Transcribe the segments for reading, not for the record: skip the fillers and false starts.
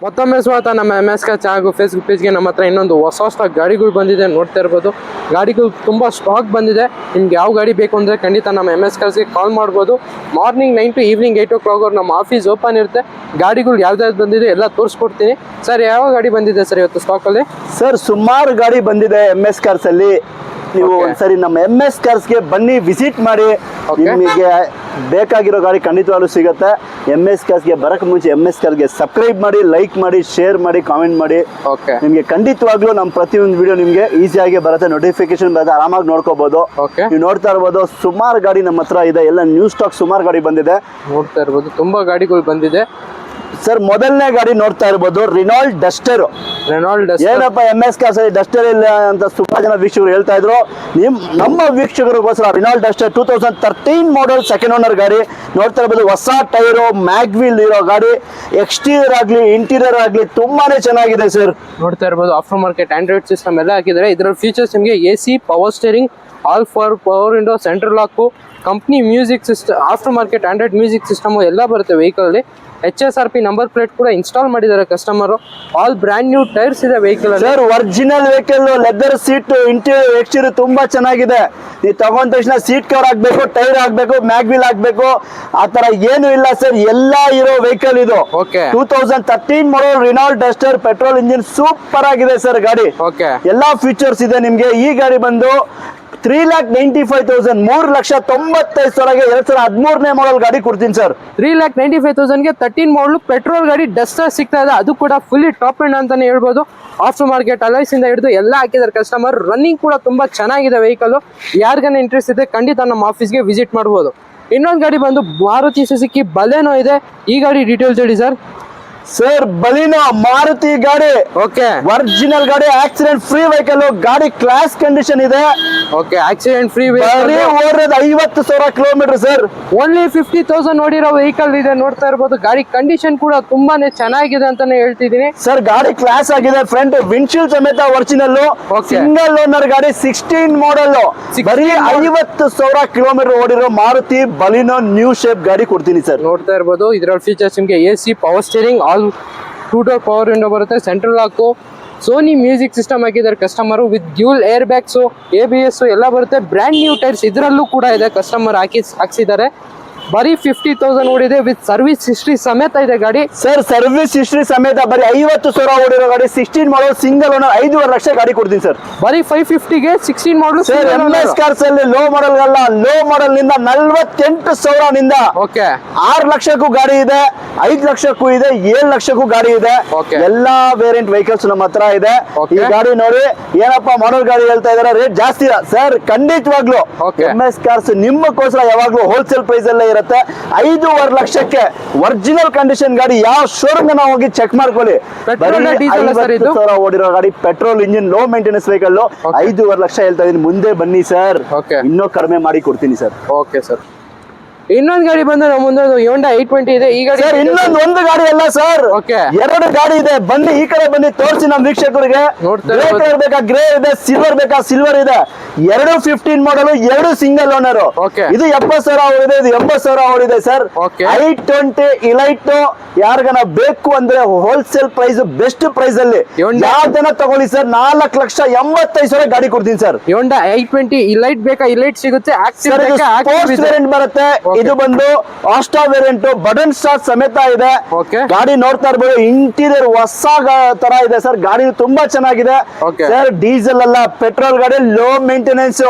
ಮತ್ತೊಮ್ಮೆ ಸ್ವಾಗತ ನಮ್ಮ MS Cars ಹಾಗೂ ಫೇಸ್ಬುಕ್ ಪೇಜ್ಗೆ. ನಮ್ಮ ಹತ್ರ ಇನ್ನೊಂದು ಹೊಸ ಸ್ಟಾಕ್ ಗಾಡಿಗಳು ಬಂದಿದೆ, ನೋಡ್ತಾ ಇರ್ಬೋದು. ಗಾಡಿಗಳು ತುಂಬ ಸ್ಟಾಕ್ ಬಂದಿದೆ. ನಿಮ್ಗೆ ಯಾವ ಗಾಡಿ ಬೇಕು ಅಂದರೆ ಖಂಡಿತ ನಮ್ಮ MS Carsಗೆ ಕಾಲ್ ಮಾಡ್ಬೋದು. ಮಾರ್ನಿಂಗ್ 9 to ಈವ್ನಿಂಗ್ 8 o'clock ನಮ್ಮ ಆಫೀಸ್ ಓಪನ್ ಇರುತ್ತೆ. ಗಾಡಿಗಳು ಯಾವ್ದಾವ್ದು ಬಂದಿದೆ ಎಲ್ಲ ತೋರಿಸ್ಕೊಡ್ತೀನಿ. ಸರ್, ಯಾವ ಗಾಡಿ ಬಂದಿದೆ ಸರ್ ಇವತ್ತು ಸ್ಟಾಕಲ್ಲಿ? ಸರ್, ಸುಮಾರು ಗಾಡಿ ಬಂದಿದೆ MS Cars ಅಲ್ಲಿ. ನೀವು ಒಂದ್ಸರಿ ನಮ್ಮ MS Carsಗೆ ಬನ್ನಿ, ವಿಸಿಟ್ ಮಾಡಿ. ನಿಮಗೆ ಬೇಕಾಗಿರೋ ಗಾಡಿ ಖಂಡಿತವಾಗ್ಲೂ ಸಿಗುತ್ತೆ. MS Carsಗೆ ಬರಕ್ಕೆ ಮುಂಚೆ MS Carsಗೆ ಸಬ್ಸ್ಕ್ರೈಬ್ ಮಾಡಿ, ಲೈಕ್ ಮಾಡಿ, ಶೇರ್ ಮಾಡಿ, ಕಾಮೆಂಟ್ ಮಾಡಿ. ನಿಮಗೆ ಖಂಡಿತವಾಗ್ಲೂ ನಮ್ಮ ಪ್ರತಿಯೊಂದು ವಿಡಿಯೋ ನಿಮಗೆ ಈಸಿಯಾಗಿ ಬರುತ್ತೆ, ನೋಟಿಫಿಕೇಶನ್ ಬರುತ್ತೆ, ಆರಾಮಾಗಿ ನೋಡ್ಕೋಬಹುದು. ನೀವು ನೋಡ್ತಾ ಇರ್ಬೋದು, ಸುಮಾರು ಗಾಡಿ ನಮ್ಮ ಹತ್ರ ಇದೆ. ಎಲ್ಲ ನ್ಯೂ ಸ್ಟಾಕ್ ಸುಮಾರು ಗಾಡಿ ಬಂದಿದೆ. ನೋಡ್ತಾ ಇರ್ಬೋದು, ತುಂಬಾ ಗಾಡಿಗಳು ಬಂದಿದೆ. ಸರ್, ಮೊದಲನೇ ಗಾಡಿ ನೋಡ್ತಾ ಇರ್ಬೋದು, ರೆನಾಲ್ಟ್ ಡಸ್ಟರ್. ಏನಪ್ಪ MS Cars ಅಲ್ಲಿ ಡಸ್ಟರ್ ಇಲ್ಲ ಅಂತ ತುಂಬಾ ಜನ ವೀಕ್ಷಕರು ಹೇಳ್ತಾ ಇದ್ರು. ನಮ್ಮ ವೀಕ್ಷಕರಿಗೋಸ್ಕರ Renault Duster 2013 model second owner ಗಾಡಿ ನೋಡ್ತಾ ಇರ್ಬೋದು. ಹೊಸ ಟೈರು, ಮ್ಯಾಗ್ವೀಲ್ ಇರೋ ಗಾಡಿ. ಎಕ್ಸ್ಟೀರಿಯರ್ ಆಗ್ಲಿ ಇಂಟೀರಿಯರ್ ಆಗ್ಲಿ ತುಂಬಾನೇ ಚೆನ್ನಾಗಿದೆ ಸರ್. ನೋಡ್ತಾ ಇರ್ಬೋದು, ಆಫ್ಟರ್ ಮಾರ್ಕೆಟ್ ಆಂಡ್ರಾಯ್ಡ್ ಸಿಸ್ಟಮ್ ಎಲ್ಲ ಹಾಕಿದ್ದಾರೆ. ಇದರ ಫೀಚರ್ಸ್ ನಿಮಗೆ AC, power steering, all for power window, central lock, company music system, after market Android music system ಎಲ್ಲ ಬರುತ್ತೆ ವೆಹಿಕಲ್ ಅಲ್ಲಿ. HSRP ನಂಬರ್ ಪ್ಲೇಟ್ ಕೂಡ ಇನ್ಸ್ಟಾಲ್ ಮಾಡಿದ್ದಾರೆ customer. All brand new tyres ಇದೆ ವೆಹಿಕಲ್ ಅಲ್ಲಿ. Sir, original vehicle, leather seat, interior exterior ತುಂಬಾ ಚೆನ್ನಾಗಿದೆ. ನೀವು ತಗೊಂಡ ತಕ್ಷಣ ಸೀಟ್ ಕವರ್ ಹಾಕ್ಬೇಕು, ಟೈರ್ ಹಾಕ್ಬೇಕು, ಮ್ಯಾಗ್ವೀಲ್ ಹಾಕ್ಬೇಕು, ಆತರ ಏನು ಇಲ್ಲ ಸರ್. ಎಲ್ಲಾ ಇರೋ ವೆಹಿಕಲ್ ಇದು. 2013 model Renault Duster, petrol engine, super ಆಗಿದೆ ಸರ್ ಗಾಡಿ. ಎಲ್ಲಾ ಫೀಚರ್ಸ್ ಇದೆ ನಿಮ್ಗೆ. ಈ ಗಾಡಿ ಬಂದು 3,95,000, 3,95,000ಗೆ 2013ನೇ ಮಾಡಲ್ ಗಾಡಿ ಕೊಡ್ತೀನಿ ಸರ್. 3,95,000ಗೆ 13 ಮಾಡಲ್ ಪೆಟ್ರೋಲ್ ಗಾಡಿ ಡಸ್ಟರ್ ಸಿಗ್ತಾ ಇದೆ. ಅದು ಕೂಡ ಫುಲ್ಲಿ ಟಾಪ್ ಎಂಡ್ ಅಂತಾನೆ ಹೇಳ್ಬೋದು. ಆಫ್ಟರ್ ಮಾರ್ಕೆಟ್ ಅಲೈಸ್ ಇಂದ ಹಿಡಿದು ಎಲ್ಲ ಹಾಕಿದ್ದಾರೆ ಕಸ್ಟಮರ್. ರನ್ನಿಂಗ್ ಕೂಡ ತುಂಬಾ ಚೆನ್ನಾಗಿದೆ ವೆಹಿಕಲ್. ಯಾರಿಗಾನ ಇಂಟ್ರೆಸ್ಟ್ ಇದೆ ಖಂಡಿತ ನಮ್ಮ ಆಫೀಸ್ಗೆ ವಿಸಿಟ್ ಮಾಡ್ಬೋದು. ಇನ್ನೊಂದು ಗಾಡಿ ಬಂದು ಮಾರುತಿ ಸುಜುಕಿ ಬಲೆನೋ ಇದೆ. ಈ ಗಾಡಿ ಡೀಟೇಲ್ಸ್ ಹೇಳಿ ಸರ್. ಸರ್, ಬಲಿನೋ ಮಾರುತಿ ಗಾಡಿ. ಒರಿಜಿನಲ್ ಗಾಡಿ, ಆಕ್ಸಿಡೆಂಟ್ ಫ್ರೀ ವೆಹಿಕಲ್. ಗಾಡಿ ಕ್ಲಾಸ್ ಕಂಡೀಷನ್ ಇದೆ. ಆಕ್ಸಿಡೆಂಟ್ ಫ್ರೀ ಓಡಿರೋದು 50,000 ಕಿಲೋಮೀಟರ್ ಸರ್. ಓನ್ಲಿ 50,000 ನೋಡಿರೋ ವೆಹಿಕಲ್ ಇದೆ. ನೋಡ್ತಾ ಇರ್ಬೋದು, ಗಾಡಿ ಕಂಡೀಷನ್ ಕೂಡ ತುಂಬಾನೇ ಚೆನ್ನಾಗಿದೆ ಅಂತಾನೆ ಹೇಳ್ತಿದೀನಿ ಸರ್. ಗಾಡಿ ಕ್ಲಾಸ್ ಆಗಿದೆ. ಫ್ರಂಟ್ ವಿಂಡ್ಶೀಲ್ಡ್ ಸಮೇತ ಒರಿಜಿನಲ್. ಸಿಂಗಲ್ ಓನರ್ ಗಾಡಿ, 16 ಮಾಡಲ್, ಬರೀ 50,000 ಕಿಲೋಮೀಟರ್ ಓಡಿರೋ ಮಾರುತಿ ಬಲಿನೋ ನ್ಯೂ ಶೇಪ್ ಗಾಡಿ ಕೊಡ್ತೀನಿ ಸರ್. ನೋಡ್ತಾ ಇರ್ಬೋದು, ಇದರ ಫೀಚರ್ಸ್ ನಿಮಗೆ AC, power steering, all 2 door power window ಬರುತ್ತೆ, central lock, Sony music system ಹಾಕಿದ್ದಾರೆ customer with dual air bags, ABS ಎಲ್ಲ ಬರುತ್ತೆ. ಬ್ರ್ಯಾಂಡ್ ನ್ಯೂ ಟೈರ್ಸ್ ಇದರಲ್ಲೂ ಕೂಡ ಇದೆ, ಕಸ್ಟಮರ್ ಹಾಕ್ಸಿದ್ದಾರೆ. ಬರೀ 50,000 ಓಡಿದೆ ವಿತ್ ಸರ್ವಿಸ್ ಹಿಸ್ಟ್ರಿ ಸಮೇತ ಇದೆ ಗಾಡಿ ಸರ್. ಸರ್ವಿಸ್ ಹಿಸ್ಟ್ರಿ ಸಮೇತ ಬರೀ 50,000 ಓಡಿರೋ ಗಾಡಿ, 16 ಮಾಡಲ್, ಸಿಂಗಲ್ ಓನರ್, 5.5 ಲಕ್ಷ ಗಾಡಿ ಕೊಡ್ತೀನಿ ಸರ್. ಬರೀ 550ಗೆ 16 ಮಾಡಲ್ ಸರ್. MS Cars ಅಲ್ಲಿ ಲೋ ಮಾಡಲ್ ಅಲ್ಲ, ಲೋ ಮಾಡಲ್ ನಿಂದ 48,000 ನಿಂದ 6 ಲಕ್ಷಕ್ಕೂ ಗಾಡಿ ಇದೆ, 5 ಲಕ್ಷಕ್ಕೂ ಇದೆ, 7 ಲಕ್ಷಕ್ಕೂ ಗಾಡಿ ಇದೆ. ಎಲ್ಲಾ ವೇರಿಯಂಟ್ ವೆಹಿಕಲ್ಸ್ ನಮ್ಮ ಹತ್ರ ಇದೆ. ಈ ಗಾಡಿ ನೋಡಿ, ಏನಪ್ಪಾ ಮಾಡಲ್ ಗಾಡಿ ಹೇಳ್ತಾ ಇದಾರೆ, ರೇಟ್ ಜಾಸ್ತಿ ಇಲ್ಲ ಸರ್. ಖಂಡಿತವಾಗ್ಲು MS Cars ನಿಮ್ಮಕ್ಕೋಸ್ಕರ ಯಾವಾಗ್ಲೂ ಹೋಲ್ಸೇಲ್ ಪ್ರೈಸ್ ಅಲ್ಲೇ ಇರುತ್ತೆ. 5.5 ಲಕ್ಷಕ್ಕೆ ಒರಿಜಿನಲ್ ಕಂಡೀಷನ್ ಗಾಡಿ. ಯಾವ ಶೋರೂಮ್ ನಾವು ಹೋಗಿ ಚೆಕ್ ಮಾಡ್ಕೊಳ್ಳಿ. 50,000 ಓಡಿರೋ ಗಾಡಿ, petrol engine, low maintenance vehicle. 5.5 lakh ಹೇಳ್ತಾ ಇದೀನಿ. ಮುಂದೆ ಬನ್ನಿ ಸರ್, ಇನ್ನೂ ಕಡಿಮೆ ಮಾಡಿ ಕೊಡ್ತೀನಿ ಸರ್. Okay sir. ಇನ್ನೊಂದು ಗಾಡಿ ಬಂದ್ರೆ ನಮ್ಮ ಮುಂದೆ Honda 820 ಇದೆ. ಈ ಗಾಡಿ ಇನ್ನೊಂದು ಒಂದು ಗಾಡಿ ಅಲ್ಲ ಸರ್, 2 ಗಾಡಿ ಇದೆ. ಬನ್ನಿ, ಈ ಕಡೆ ಬನ್ನಿ, ತೋರಿಸಿ ನಮ್ಮ ವೀಕ್ಷಕರಿಗೆ. ಬೇಕಾ ಗ್ರೇ ಇದೆ, ಸಿಲ್ವರ್ ಬೇಕಾ ಸಿಲ್ವರ್ ಇದೆ. 15 ಮಾಡಲ್, 2 ಸಿಂಗಲ್ ಓನರ್. ಇದು 70,000 ಓಡಿದೆ, ಇದು 80,000 ಓಡಿದೆ ಸರ್. 820 ಇಲೈಟ್ ಯಾರಿಗಾನ ಬೇಕು ಅಂದ್ರೆ ಹೋಲ್ಸೇಲ್ ಪ್ರೈಸ್, ಬೆಸ್ಟ್ ಪ್ರೈಸ್ ಅಲ್ಲಿ ಯಾವ್ದನ್ನ ತಗೊಳ್ಳಿ ಸರ್. 4,85,000 ಗಾಡಿ ಕೊಡ್ತೀನಿ ಸರ್. Honda 820 ಇಲೈಟ್ ಬೇಕಾ, ಇಲೈಟ್ ಸಿಗುತ್ತೆ. ವೇರಿಯಂಟ್ ಬರುತ್ತೆ. ಇದು ಬಂದು ಆಸ್ಟಾ ವೇರಿಯಂಟ್, ಬಟನ್ ಸ್ಟಾರ್ಟ್ ಸಮೇತ ಇದೆ. ಗಾಡಿ ನೋಡ್ತಾ ಇರ್ಬೋದು, ಇಂಟೀರಿಯರ್ ಹೊಸ ತರ ಇದೆ ಸರ್. ಗಾಡಿ ತುಂಬಾ ಚೆನ್ನಾಗಿದೆ ಸರ್. ಡೀಸೆಲ್ ಅಲ್ಲ, ಪೆಟ್ರೋಲ್ ಗಾಡಿ, ಲೋ ಮೇಂಟೆನೆನ್ಸ್.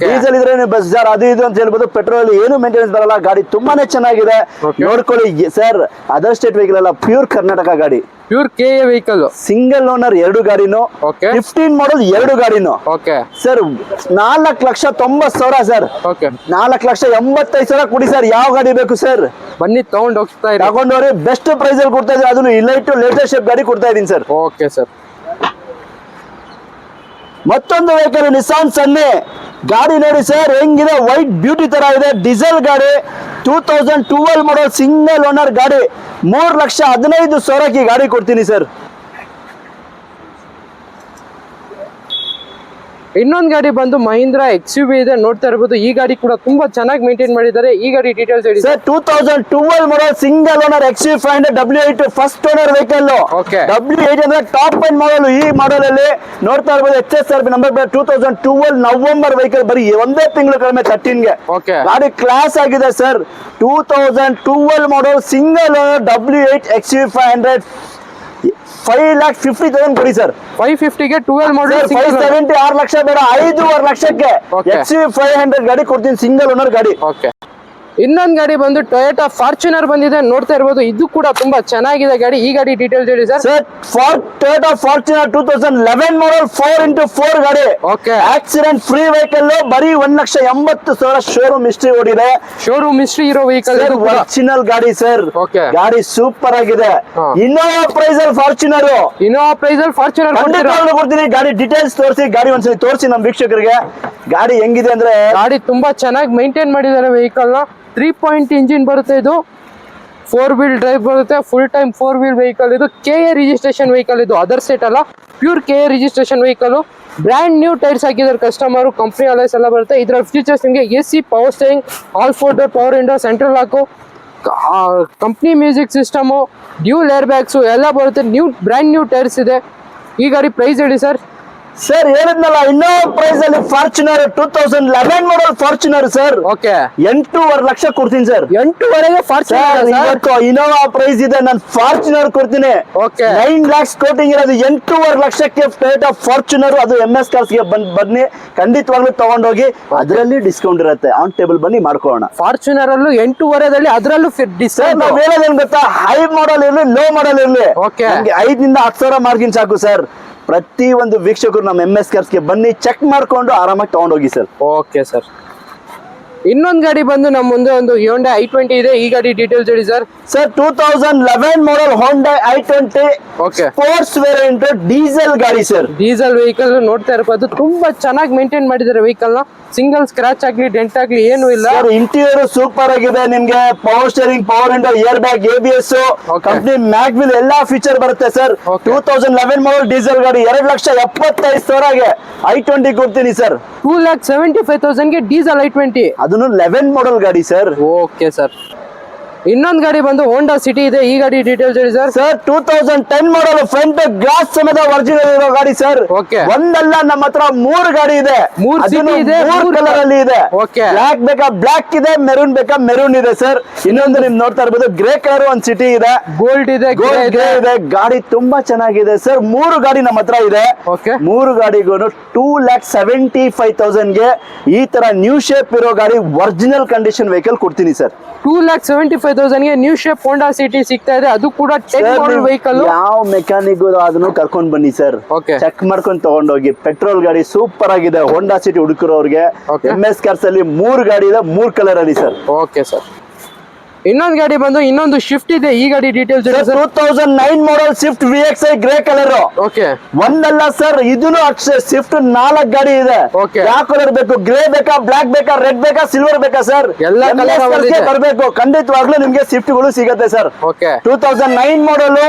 ಡೀಸೆಲ್ ಇದ್ರೆ ಬಸ್ ಸರ್ ಅದು ಇದು ಅಂತ ಹೇಳ್ಬೋದು. ಪೆಟ್ರೋಲ್ ಏನು ಮೇಂಟೆನೆನ್ಸ್ ಬರಲ್ಲ. ಗಾಡಿ ತುಂಬಾನೇ ಚೆನ್ನಾಗಿದೆ, ನೋಡ್ಕೊಳ್ಳಿ ಸರ್. ಅದರ್ ಸ್ಟೇಟ್ ವೆಹಿಕಲ್ ಅಲ್ಲ, ಪ್ಯೂರ್ ಕರ್ನಾಟಕ ಗಾಡಿ, pure KA vehicle. Single owner, 2 ಗಾಡಿನೂ. 15 ಮಾಡಲ್, 2 ಗಾಡಿನೂ ಸರ್. 4,90,000 ಸರ್. 4,85,000 ಕೊಡಿ ಸರ್. ಯಾವ ಗಾಡಿ ಬೇಕು ಸರ್, ಬನ್ನಿ ತಗೊಂಡು ಹೋಗ್ತಾ ಇರಿ. ತಗೊಂಡವ್ರಿ ಬೆಸ್ಟ್ ಪ್ರೈಸ್ ಅಲ್ಲಿ ಕೊಡ್ತಾ ಇದ್ದೀನಿ. ಅದನ್ನು ಇಲೈಟ್ ಲೇಟೆಸ್ಟ್ ಶೇಪ್ ಗಾಡಿ ಕೊಡ್ತಾ ಇದೀನಿ ಸರ್. Okay sir. ಮತ್ತೊಂದು ವೆಹಿಕಲ್ ನಿಸಾನ್ ಸನ್ನಿ ಗಾಡಿ ನೋಡಿ ಸರ್, ಹೆಂಗಿದೆ, ವೈಟ್ ಬ್ಯೂಟಿ ತರ ಇದೆ. ಡೀಸೆಲ್ ಗಾಡಿ, 2012 ಮಾಡಲ್, ಸಿಂಗಲ್ ಓನರ್ ಗಾಡಿ. 3,15,000ಕ್ಕೆ ಗಾಡಿ ಕೊಡ್ತೀನಿ ಸರ್. ಇನ್ನೊಂದು ಗಾಡಿ ಬಂದು ಮಹೀಂದ್ರ XUV ಇದೆ, ನೋಡ್ತಾ ಇರಬಹುದು. ಈ ಗಾಡಿ ಕೂಡ ತುಂಬಾ ಚೆನ್ನಾಗಿ ಮೇಂಟೈನ್ ಮಾಡಿದ್ದಾರೆ. ಈ ಗಾಡಿ ಡೀಟೇಲ್ಸ್ ಹೇಳಿ sir. 2012 model single owner XUV 500 W8 first owner vehicle. W8 ಅಂದ್ರೆ ಟಾಪ್ ಎಂಡ್ ಮಾಡಲ್. ಈ ಮಾಡಲ್ ಅಲ್ಲಿ ನೋಡ್ತಾ ಇರಬಹುದು HSRB ನಂಬರ್ 2012 ನವೆಂಬರ್ ವೆಹಿಕಲ್, ಬರೀ ಒಂದೇ ತಿಂಗಳು ಕಡಿಮೆ 13ಗೆ. ಗಾಡಿ ಕ್ಲಾಸ್ ಆಗಿದೆ sir. 2012 model single owner W8 XUV 500 5,50,000 ಕೊಡಿ ಸರ್. 550ಗೆ 12 ಮಾಡಲ್ 570 6 ಲಕ್ಷ ಬೇಡ, 5.5 ಲಕ್ಷಕ್ಕೆ XUV 500 ಗಾಡಿ ಕೊಡ್ತೀನಿ, ಸಿಂಗಲ್ ಓನರ್ ಗಾಡಿ. ಇನ್ನೊಂದು ಗಾಡಿ ಬಂದು ಟೊಯೋಟಾ ಫಾರ್ಚುನರ್ ಬಂದಿದೆ, ನೋಡ್ತಾ ಇರಬಹುದು. ಇದು ಕೂಡ ತುಂಬಾ ಚೆನ್ನಾಗಿದೆ ಗಾಡಿ. ಈ ಗಾಡಿ ಡೀಟೇಲ್ಸ್ ಹೇಳಿ ಸರ್. ಟೊಯೋಟಾ ಫಾರ್ಚುನರ್ 2011 ಮಾಡಲ್ 4x4 ಗಾಡಿ. ಆಕ್ಸಿಡೆಂಟ್ ಫ್ರೀ ವೆಹಿಕಲ್, ಬರೀ 1,80,000 ಶೋರೂಮ್ ಹಿಸ್ಟ್ರಿ ಓಡಿದೆ. ಶೋರೂಮ್ ಹಿಸ್ಟ್ರಿ ಇರೋ ವೆಹಿಕಲ್, ಒರಿಜಿನಲ್ ಗಾಡಿ ಸರ್. ಗಾಡಿ ಸೂಪರ್ ಆಗಿದೆ. ಇನ್ನೋವಾ ಪ್ರೈಸ್ ಅಲ್ಲಿ ಫಾರ್ಚುನರ್ ಕೊಡ್ತೀನಿ. ಗಾಡಿ ಡೀಟೇಲ್ಸ್ ತೋರಿಸಿ, ಗಾಡಿ ಒಂದ್ಸಲಿ ತೋರಿಸಿ ನಮ್ಮ ವೀಕ್ಷಕರಿಗೆ. ಗಾಡಿ ಹೆಂಗಿದೆ ಅಂದ್ರೆ ಗಾಡಿ ತುಂಬಾ ಚೆನ್ನಾಗಿ ಮೇಂಟೈನ್ ಮಾಡಿದ್ದಾರೆ ವೆಹಿಕಲ್ ನ. 3 ಇಂಜಿನ್ ಬರುತ್ತೆ. ಇದು 4 ವೀಲ್ ಡ್ರೈವ್ ಬರುತ್ತೆ. Full time 4 wheel vehicle. ಇದು KA ರಿಜಿಸ್ಟ್ರೇಷನ್ ವೆಹಿಕಲ್. ಇದು ಅದರ್ ಸ್ಟೇಟ್ ಅಲ್ಲ, pure KA registration vehicle. Brand new tyres ಹಾಕಿದ್ದಾರೆ ಕಸ್ಟಮರ್. ಕಂಪ್ನಿ ಅಲೈಸ್ ಎಲ್ಲ ಬರುತ್ತೆ. ಇದರ ಫೀಚರ್ಸ್ ನಿಮಗೆ AC, power steering, all 4 door power window, central lock, company music system, dual air bags ಎಲ್ಲ ಬರುತ್ತೆ. Brand new tyres ಇದೆ. ಈ ಗಾಡಿ ಪ್ರೈಸ್ ಹೇಳಿ ಸರ್. ಸರ್ ಹೇಳಿದ್ನಲ್ಲ, ಇನ್ನೋವಾ ಪ್ರೈಸ್ ಅಲ್ಲಿ ಫಾರ್ಚುನರ್ 2011 ಮಾಡಲ್ ಫಾರ್ಚುನರ್ ಸರ್. 8.5 ಲಕ್ಷ ಕೊಡ್ತೀನಿ ಸರ್. 8.5 ಫಾರ್ಚುನರ್ ಇವತ್ತು ಇನ್ನೋವಾ ಪ್ರೈಸ್ ಇದೆ, ನಾನು ಫಾರ್ಚುನರ್ ಕೊಡ್ತೀನಿ. 9 lakhs ಕೋಟಿಂಗ್ ಇರೋದು 8.5 ಲಕ್ಷಕ್ಕೆ ಟೊಯೋಟಾ ಫಾರ್ಚುನರ್. ಅದು MS ಕಾರ್ಸ್ ಗೆ ಬನ್ನಿ, ಖಂಡಿತವಾಗ್ಲೂ ತಗೊಂಡೋಗಿ, ಅದರಲ್ಲಿ ಡಿಸ್ಕೌಂಟ್ ಇರುತ್ತೆ. ಆನ್ ಟೇಬಲ್ ಬನ್ನಿ ಮಾಡ್ಕೊಳ್ಳೋಣ. ಫಾರ್ಚುನರ್ ಅಲ್ಲೂ 8.5 ಅದರಲ್ಲೂ ಡಿಸ್ಕೌಂಟ್. ನಾವ್ ಹೇಳೋದೇನು ಗೊತ್ತಾ, ಹೈ ಮಾಡಲ್ ಇರಲಿ, ಲೋ ಮಾಡಲ್ ಇರಲಿ, 5 ನಿಂದ 10,000 ಮಾರ್ಜಿನ್ ಸಾಕು ಸರ್. ಪ್ರತಿ ಒಂದು ವೀಕ್ಷಕರು ನಮ್ಮ MS ಕಾರ್ಸ್ ಗೆ ಬನ್ನಿ, ಚೆಕ್ ಮಾಡ್ಕೊಂಡು ಆರಾಮಾಗಿ ತಗೊಂಡೋಗಿ ಸರ್. Okay sir. ಇನ್ನೊಂದು ಗಾಡಿ ಬಂದು ನಮ್ಮ ಮುಂದೆ ಒಂದು Hyundai i20 ಇದೆ. ಈ ಗಾಡಿ ಡೀಟೇಲ್ಸ್ ಹೇಳಿ ಸರ್. 2011 ಮಾಡಲ್ Hyundai i20 sports variant diesel ಗಾಡಿ ಸರ್. ಡೀಸೆಲ್ ವೆಹಿಕಲ್ ನೋಡ್ತಾ ಇರಬಹುದು. ತುಂಬಾ ಚೆನ್ನಾಗಿ ಮೇಂಟೈನ್ ಮಾಡಿದ್ದಾರೆ ವೆಹಿಕಲ್ ನ. ಸಿಂಗಲ್ ಸ್ಕ್ರಾಚ್ ಆಗ್ಲಿ, ಡೆಂಟ್ ಆಗ್ಲಿ ಏನು ಇಲ್ಲ. ಇಂಟೀರಿಯರ್ ಸೂಪರ್ ಆಗಿದೆ. ನಿಮ್ಗೆ power steering, power window, air bag, ABS, company mag wheel ಎಲ್ಲಾ ಫೀಚರ್ ಬರುತ್ತೆ ಸರ್. 2011 ಮಾಡಲ್ ಡೀಸೆಲ್ ಗಾಡಿ 2,75,000ಗೆ i20 ಕೊಡ್ತೀನಿ ಸರ್. 2,75,000ಗೆ diesel i20. ಅದನ್ನು 11 ಮಾಡಲ್ ಗಾಡಿ ಸರ್. Okay sir. ಇನ್ನೊಂದು ಗಾಡಿ ಬಂದು ಹೋಂಡಾ ಸಿಟಿ ಇದೆ. ಈ ಗಾಡಿ ಡೀಟೇಲ್ಸ್ ಹೇಳಿ ಸರ್. 2010 ಮಾಡಲ್ ಫ್ರಂಟ್ ಗ್ಲಾಸ್ ಸಮೇತ ಒರಿಜಿನಲ್ ಇರೋ ಗಾಡಿ ಸರ್. ಒಂದಲ್ಲ, ನಮ್ಮ ಹತ್ರ 3 ಗಾಡಿ ಇದೆ. 3 ಕಲರ್ ಅಲ್ಲಿ ಇದೆ. ಬ್ಲಾಕ್ ಬೇಕಾ ಬ್ಲಾಕ್ ಇದೆ, ಮೆರೂನ್ ಬೇಕಾ ಮೆರೂನ್ ಇದೆ ಸರ್. ಇನ್ನೊಂದು ನಿಮ್ ನೋಡ್ತಾ ಇರ್ಬೋದು, ಗ್ರೇ ಕಲರ್ ಒಂದು ಸಿಟಿ ಇದೆ, ಗೋಲ್ಡ್ ಇದೆ, ಇದೆ. ಗಾಡಿ ತುಂಬಾ ಚೆನ್ನಾಗಿದೆ ಸರ್. 3 ಗಾಡಿ ನಮ್ಮ ಹತ್ರ ಇದೆ. 3 ಗಾಡಿಗೂ 2,75,000ಗೆ ಈ ತರ ನ್ಯೂ ಶೇಪ್ ಇರೋ ಗಾಡಿ, ಒರಿಜಿನಲ್ ಕಂಡೀಷನ್ ವೆಹಿಕಲ್ ಕೊಡ್ತೀನಿ ಸರ್. 2,75,000ಗೆ ನ್ಯೂ ಶೇಪ್ ಹೋಂಡಾ ಸಿಟಿ ಸಿಗ್ತಾ ಇದೆ. ಅದು ಕೂಡ 10 ಮಾಡಲ್ ವೆಹಿಕಲ್. ಯಾವ ಮೆಕ್ಯಾನಿಕ್ ಅದನ್ನು ಕರ್ಕೊಂಡ್ ಬನ್ನಿ ಸರ್, ಚೆಕ್ ಮಾಡ್ಕೊಂಡು ತಗೊಂಡೋಗಿ. ಪೆಟ್ರೋಲ್ ಗಾಡಿ ಸೂಪರ್ ಆಗಿದೆ. ಹೋಂಡಾ ಸಿಟಿ ಹುಡುಕರೋರ್ಗೆ MS ಕಾರ್ಸ್ ಅಲ್ಲಿ 3 ಗಾಡಿ ಇದೆ, 3 ಕಲರ್ ಅಲ್ಲಿ ಸರ್. Okay sir. ಇನ್ನೊಂದು ಗಾಡಿ ಬಂದು ಇನ್ನೊಂದು ಶಿಫ್ಟ್ ಇದೆ. ಈ ಗಾಡಿ details 2009 model Swift VXI grey colour. ಒಂದಲ್ಲ ಸರ್, ಇದನ್ನು ಅಷ್ಟೇ. ಸ್ವಿಫ್ಟ್ 4 ಗಾಡಿ ಇದೆ. ಯಾವ ಕಲರ್ ಬೇಕು? ಗ್ರೇ ಬೇಕಾ, ಬ್ಲಾಕ್ ಬೇಕಾ, ರೆಡ್ ಬೇಕಾ, ಸಿಲ್ವರ್ ಬೇಕಾ ಸರ್? ಬರಬೇಕು. ಖಂಡಿತವಾಗ್ಲೂ ನಿಮ್ಗೆ ಸ್ವಿಫ್ಟ್ ಗಳು ಸಿಗುತ್ತೆ ಸರ್. 2009 ಮಾಡಲ್.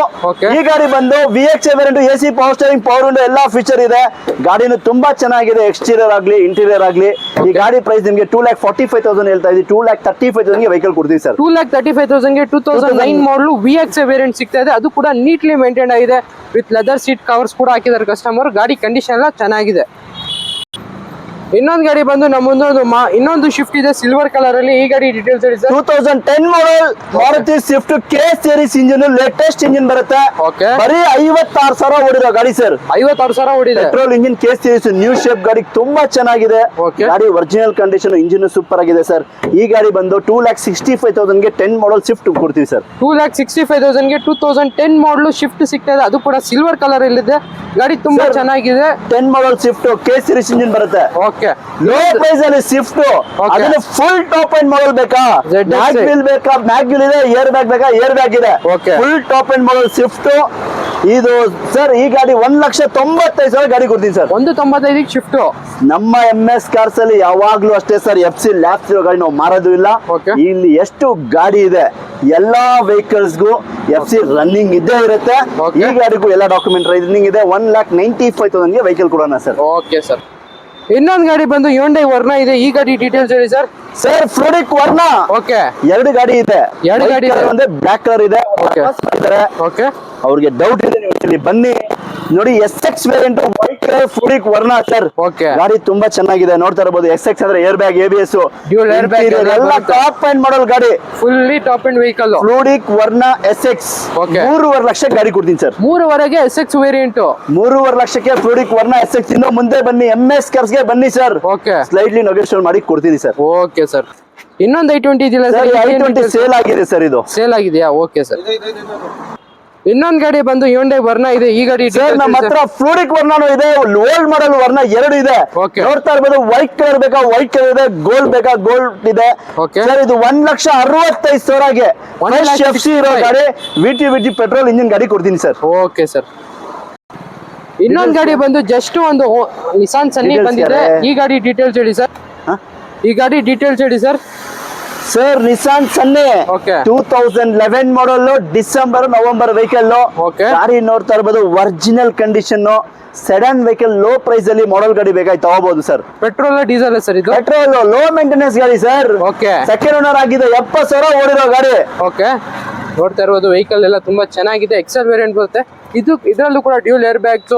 ಈ ಗಾಡಿ ಬಂದು VXI variant, AC, power steering, power window ಎಲ್ಲಾ ಫೀಚರ್ ಇದೆ. ಗಾಡಿನೂ ತುಂಬಾ ಚೆನ್ನಾಗಿದೆ, ಎಕ್ಸ್ಟೀರಿಯರ್ ಆಗ್ಲಿ, ಇಂಟೀರಿಯರ್ ಆಗ್ಲಿ. ಈ ಗಾಡಿ ಪ್ರೈಸ್ ನಿಮ್ಗೆ 2,45,000 ಹೇಳ್ತಾ ಇದ್ದೀವಿ. 2,35,000ಗೆ ವೆಹಿಕಲ್ ಕೊಡ್ತೀವಿ ಸರ್. 2,35,000ಗೆ 2009 ಮಾಡಲ್ VXI ವೇರಿಯಂಟ್ ಸಿಗ್ತಾ ಇದೆ. ಅದು ಕೂಡ ನೀಟ್ಲಿ ಮೇಂಟೈನ್ ಆಗಿದೆ. ವಿತ್ ಲೆದರ್ ಸೀಟ್ ಕವರ್ಸ್ ಕೂಡ ಹಾಕಿದ್ದಾರೆ ಕಸ್ಟಮರ್. ಗಾಡಿ ಕಂಡೀಷನ್ ಎಲ್ಲ ಚೆನ್ನಾಗಿದೆ. ಇನ್ನೊಂದು ಗಾಡಿ ಬಂದು ನಮ್ಮ ಮುಂದೆ ಇನ್ನೊಂದು ಶಿಫ್ಟ್ ಇದೆ ಸಿಲ್ವರ್ ಕಲರ್ ಅಲ್ಲಿ. ಈ ಗಾಡಿ ಡೀಟೇಲ್ಸ್ ಹೇಳಿ sir. 2010 model Maruti Swift K series engine, latest engine ಬರುತ್ತೆ. ಬರೀ 56,000 ಓಡಿರೋ ಗಾಡಿ ಸರ್. 56,000 ಓಡಿದೆ. Petrol engine, K series new shape ಗಾಡಿ, ತುಂಬಾ ಚೆನ್ನಾಗಿದೆ. ಗಾಡಿ ಒರಿಜಿನಲ್ ಕಂಡೀಷನ್, ಇಂಜಿನ್ ಸೂಪರ್ ಆಗಿದೆ ಸರ್. ಈ ಗಾಡಿ ಬಂದು 2,65,000ಗೆ 10 ಮಾಡಲ್ ಶಿಫ್ಟ್ ಕೊಡ್ತೀವಿ ಸರ್. 2,65,000ಗೆ 2010 ಮಾಡಲ್ ಶಿಫ್ಟ್ ಸಿಗ್ತಾ ಇದೆ. ಅದು ಕೂಡ ಸಿಲ್ವರ್ ಕಲರ್ ಅಲ್ಲಿದೆ. ಗಾಡಿ ತುಂಬಾ ಚೆನ್ನಾಗಿದೆ. 10 model shift K series engine ಬರುತ್ತೆ. ಲೋ ಪ್ರೈಸ್ ಅಲ್ಲಿ ಸ್ವಿಫ್ಟ್. ಅದನ್ನ ಫುಲ್ ಟಾಪ್ ಎಂಡ್ ಮಾಡಲ್ ಬೇಕಾ, ಮ್ಯಾಗ್ವಿಲ್ ಬೇಕಾ, ಮ್ಯಾಗ್ವಿಲ್ ಇದೆ. ಏರ್ ಬ್ಯಾಗ್ ಬೇಕಾ, ಏರ್ ಬ್ಯಾಗ್ ಇದೆ. Full top end model Swift ಇದು ಸರ್. ಈ ಗಾಡಿ 1,95,000 ಗಾಡಿ ಕೊಡ್ತೀನಿ ಸರ್. 1,95,000 ಶಿಫ್ಟ್. ನಮ್ಮ MS ಕಾರ್ಸ್ ಅಲ್ಲಿ ಯಾವಾಗ್ಲೂ ಅಷ್ಟೇ ಸರ್, FC ಲ್ಯಾಬ್ಸ್ ಇರೋ ಗಾಡಿ ನಾವು ಮಾರೋದು ಇಲ್ಲ. ಇಲ್ಲಿ ಎಷ್ಟು ಗಾಡಿ ಇದೆ, ಎಲ್ಲಾ ವೆಹಿಕಲ್ಸ್ಗೂ FC ರನ್ನಿಂಗ್ ಇದ್ದೇ ಇರುತ್ತೆ. ಈ ಗಾಡಿಗೂ ಎಲ್ಲ ಡಾಕ್ಯುಮೆಂಟ್ ರನ್ನಿಂಗ್ ಇದೆ. 1,95,000ಗೆ ವೆಹಿಕಲ್ ಕೊಡೋಣ ಸರ್. Okay sir. ಇನ್ನೊಂದು ಗಾಡಿ ಬಂದು Hyundai ವರ್ಣ ಇದೆ. ಈ ಗಾಡಿ ಡೀಟೇಲ್ಸ್ ಹೇಳಿ ಸರ್. ಸರ್ ಫ್ಲೂಡಿಕ್ ವರ್ಣ ಓಕೆ, ಎರಡು ಗಾಡಿ ಇದೆ. ಎರಡು ಗಾಡಿ ಇದೆ. ಒಂದೇ ಬ್ಲಾಕ್ ಕಲರ್ ಇದೆ. ಓಕೆ, ಅವ್ರಿಗೆ ಡೌಟ್ ಇದೆ, ನೀವು ಇಲ್ಲಿ ಬನ್ನಿ ನೋಡಿ. SX variant white colour fluidic ವರ್ಣ ಸರ್. ಓಕೆ, ಗಾಡಿ ತುಂಬಾ ಚೆನ್ನಾಗಿದೆ, ನೋಡ್ತಾ ಇರಬಹುದು. SX ಅಂದ್ರೆ air bag, ABS, dual air bag ಎಲ್ಲ ಟಾಪ್ ಅಂಡ್ ಮಾಡಲ್ ಗಾಡಿ. Fully top and vehicle fluidic ವರ್ಣ SX. 3.5 ಲಕ್ಷ ಗಾಡಿ ಕೊಡ್ತೀನಿ ಸರ್. 3.5 SX variant. 3.5 ಲಕ್ಷಕ್ಕೆ ಫ್ಲೂಡಿಕ್ ವರ್ಣ SX. ಇನ್ನು ಮುಂದೆ ಬನ್ನಿ, MS ಕಾರ್ಸ್ ಗೆ ಬನ್ನಿ ಸರ್. ಓಕೆ, ಸ್ಲೈಟ್ಲಿ ನೆಗೋಷಿಯೇಟ್ ಮಾಡಿ ಕೊಡ್ತೀನಿ ಸರ್. Okay sir. ಇನ್ನೊಂದು i20 ಇದೆಯಲ್ಲ ಸರ್. i20 ಸೇಲ್ ಆಗಿದೆ ಸರ್. ಇದು ಸೇಲ್ ಆಗಿದೆಯಾ? Okay sir. ಇನ್ನೊಂದು ಗಾಡಿ ಬಂದು Hyundai ವರ್ಣ ಇದೆ. ಈ ಗಾಡಿ ಸರ್ ನಮ್ಮ ಹತ್ರ ಫ್ಲೂಡಿಕ್ ವರ್ಣನೂ ಇದೆ, ಓಲ್ಡ್ ಮಾಡೆಲ್ ವರ್ಣ ಎರಡು ಇದೆ. Okay. ನೋಡ್ತಾ ಇರ್ಬೋದು. ವೈಟ್ ಕಲರ್ ಬೇಕಾ ವೈಟ್ ಕಲರ್ ಇದೆ, ಗೋಲ್ಡ್ ಬೇಕಾ ಗೋಲ್ಡ್ ಇದೆ. Okay. ಸರ್ ಇದು 1,65,000ಗೆ FC ಇರೋ ಗಾಡಿ, VT ಪೆಟ್ರೋಲ್ ಇಂಜಿನ್ ಗಾಡಿ ಕೊಡ್ತೀನಿ ಸರ್. Okay sir. ಇನ್ನೊಂದು ಗಾಡಿ ಬಂದು ಜಸ್ಟ್ ಒಂದು ನಿಸಾನ್ ಸನ್ನಿ Details ಬಂದಿದೆ. ಯಾರೇ? ಈ ಗಾಡಿ ಡೀಟೇಲ್ಸ್ ಹೇಳಿ ಸರ್. ಈ ಗಾಡಿ ಡೀಟೇಲ್ಸ್ ಹೇಳಿ sir. Sir Nissan Sunny Okay. 2011 ಮಾಡಲ್, ಡಿಸೆಂಬರ್ ನವೆಂಬರ್ ವೆಹಿಕಲ್. Okay. ಗಾಡಿ ನೋಡ್ತಾ ಇರ್ಬೋದು, original condition, sedan vehicle, low price ಅಲ್ಲಿ ಮಾಡಲ್ ಗಾಡಿ ಬೇಕಾಯ್ತು ತಗೋಬಹುದು ಸರ್. ಪೆಟ್ರೋಲ್ ಡೀಸೆಲ್ ಸರ್ ಇದು? ಪೆಟ್ರೋಲ್, ಲೋ ಮೇಂಟೆನೆನ್ಸ್ ಗಾಡಿ ಸರ್. ಓಕೆ, ಸೆಕೆಂಡ್ ಓನರ್ ಆಗಿದೆ, 70,000 ಓಡಿರೋ ಗಾಡಿ. ಓಕೆ. ನೋಡ್ತಾ ಇರ್ಬೋದು ವೆಹಿಕಲ್ ಎಲ್ಲ ತುಂಬಾ ಚೆನ್ನಾಗಿದೆ. ಎಕ್ಸೆಲ್ ವೇರಿಯಂಟ್ ಬರುತ್ತೆ. ಇದರಲ್ಲೂ ಕೂಡ dual air bags,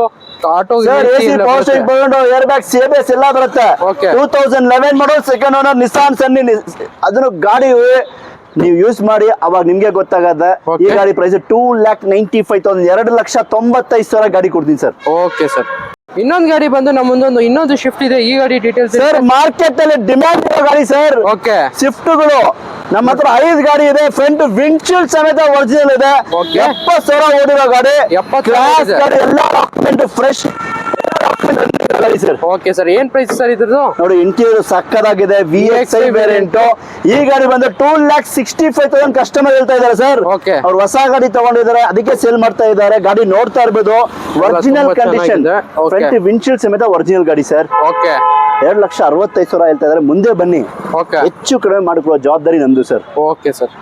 auto, sir AC power steering ಬರೋದು, ಏರ್ ಬ್ಯಾಗ್ಸ್, ABS ಎಲ್ಲ ಬರುತ್ತೆ. Okay. 2011 ಮಾಡಲ್, ಸೆಕೆಂಡ್ ಓನರ್ ನಿಸಾನ್ ಸನ್ನಿ. ಅದನ್ನು ಗಾಡಿ ನೀವು ಯೂಸ್ ಮಾಡಿ, ಅವಾಗ ನಿಮ್ಗೆ ಗೊತ್ತಾಗತ್ತೆ. Okay. ಈ ಗಾಡಿ ಪ್ರೈಸ್ 2,95,000, 2,95,000 ಗಾಡಿ ಕೊಡ್ತೀನಿ ಸರ್. Okay sir. ಇನ್ನೊಂದು ಗಾಡಿ ಬಂದು ನಮ್ಮ ಮುಂದೊಂದು ಇನ್ನೊಂದು ಶಿಫ್ಟ್ ಇದೆ. ಈ ಗಾಡಿ ಡೀಟೇಲ್ಸ್ ಸರ್ ಮಾರ್ಕೆಟ್ ಅಲ್ಲಿ ಡಿಮ್ಯಾಂಡ್ ಇರೋ ಗಾಡಿ ಸರ್. ಓಕೆ, ಸ್ವಿಫ್ಟ್ಗಳು ನಮ್ಮ ಹತ್ರ 5 ಗಾಡಿ ಇದೆ. ಫ್ರಂಟ್ ವಿಂಡ್ಶೀಲ್ಡ್ ಸಮೇತ ಒರಿಜಿನಲ್ ಇದೆ. Okay. 70,000 ಓಡಿರೋ ಗಾಡಿ. 70,000 ಇದೆ. ಗಾಡಿ ಎಲ್ಲ ಡಾಕ್ಯುಮೆಂಟ್ ಫ್ರೆಶ್ ಗಾಡಿ ಸರ್. Okay sir. ಏನ್ ಪ್ರೈಸ್ ಸರ್ ಇದ್ರದ್ದು? ನೋಡಿ, ಇಂಟೀರಿಯರ್ ಸಕ್ಕದಾಗಿದೆ. VXI variant. ಈ ಗಾಡಿ ಬಂದು 2,65,000 ಕಸ್ಟಮರ್ ಹೇಳ್ತಾ ಇದ್ದಾರೆ ಸರ್. Okay. ಅವ್ರು ಹೊಸ ಗಾಡಿ ತಗೊಂಡಿದ್ದಾರೆ, ಅದಕ್ಕೆ ಸೇಲ್ ಮಾಡ್ತಾ ಇದ್ದಾರೆ. ಗಾಡಿ ನೋಡ್ತಾ ಇರ್ಬೋದು, ಒರಿಜಿನಲ್ ತುಂಬಾ ಕಂಡೀಷನ್, ಚೆನ್ನಾಗಿದೆ. Okay. ಫ್ರಂಟ್ ವಿಂಡ್ಶೀಲ್ಡ್ ಸಮೇತ ಒರಿಜಿನಲ್ ಗಾಡಿ ಸರ್. ಓಕೆ, 2,65,000 ಹೇಳ್ತಾ ಇದ್ದಾರೆ. ಮುಂದೆ ಬನ್ನಿ, ಓಕೆ, ಹೆಚ್ಚು ಕಡಿಮೆ ಮಾಡಿಕೊಳ್ಳೋ ಜವಾಬ್ದಾರಿ ನಮ್ದು ಸರ್. Okay sir.